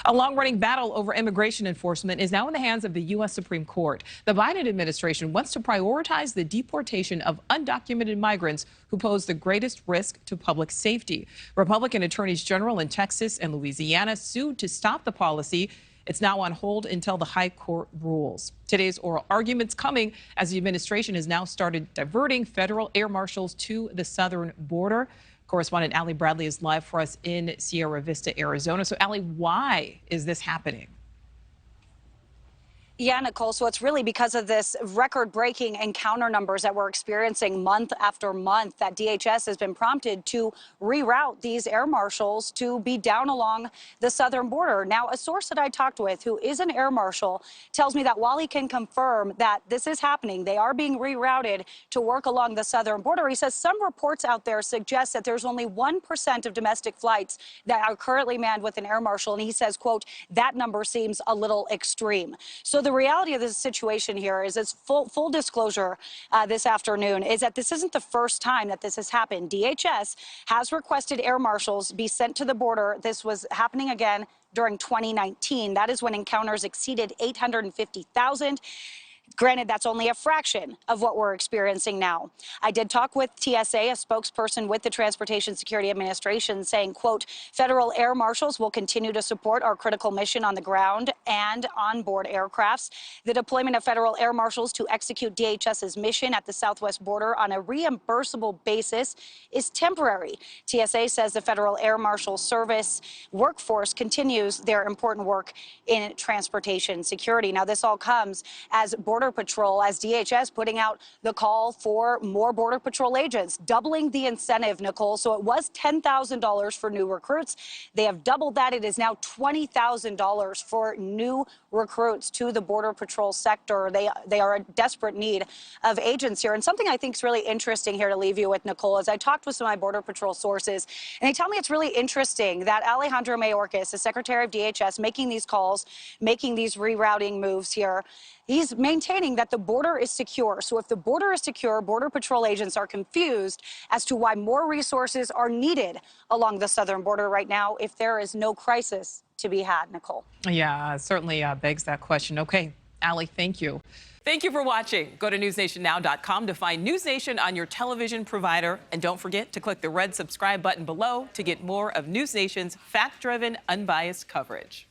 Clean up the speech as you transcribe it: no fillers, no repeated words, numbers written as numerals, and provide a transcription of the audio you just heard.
A long-running battle over immigration enforcement is now in the hands of the U.S. Supreme Court. The Biden administration wants to prioritize the deportation of undocumented migrants who pose the greatest risk to public safety. Republican attorneys general in Texas and Louisiana sued to stop the policy. It's now on hold until the high court rules. Today's oral arguments coming as the administration has now started diverting federal air marshals to the southern border. Correspondent Allie Bradley is live for us in Sierra Vista, Arizona. So, Allie, why is this happening? Yeah, Nicole, so it's really because of this record-breaking encounter numbers that we're experiencing month after month that DHS has been prompted to reroute these air marshals to be down along the southern border. Now, a source that I talked with who is an air marshal tells me that while he can confirm that this is happening, they are being rerouted to work along the southern border. He says some reports out there suggest that there's only 1% of domestic flights that are currently manned with an air marshal. And he says, quote, that number seems a little extreme. So the reality of this situation here is, it's full disclosure this afternoon, is that this isn't the first time that this has happened. DHS has requested air marshals be sent to the border. This was happening again during 2019. That is when encounters exceeded 850,000. Granted, that's only a fraction of what we're experiencing now. I did talk with TSA, a spokesperson with the Transportation Security Administration, saying, quote, federal air marshals will continue to support our critical mission on the ground and on board aircrafts. The deployment of federal air marshals to execute DHS's mission at the southwest border on a reimbursable basis is temporary. TSA says the Federal Air Marshal Service workforce continues their important work in transportation security. Now, this all comes as Border Patrol, as DHS putting out the call for more Border Patrol agents, doubling the incentive, Nicole. So it was $10,000 for new recruits. They have doubled that. It is now $20,000 for new recruits to the Border Patrol sector. They are in desperate need of agents here. And something I think is really interesting here to leave you with, Nicole, is I talked with some of my Border Patrol sources, and they tell me it's really interesting that Alejandro Mayorkas, the Secretary of DHS, making these calls, making these rerouting moves here, he's maintaining that the border is secure. So if the border is secure, Border Patrol agents are confused as to why more resources are needed along the southern border right now if there is no crisis to be had, Nicole. Yeah, certainly begs that question. Okay, Allie, thank you. Thank you for watching. Go to newsnationnow.com to find NewsNation on your television provider. And don't forget to click the red subscribe button below to get more of NewsNation's fact-driven, unbiased coverage.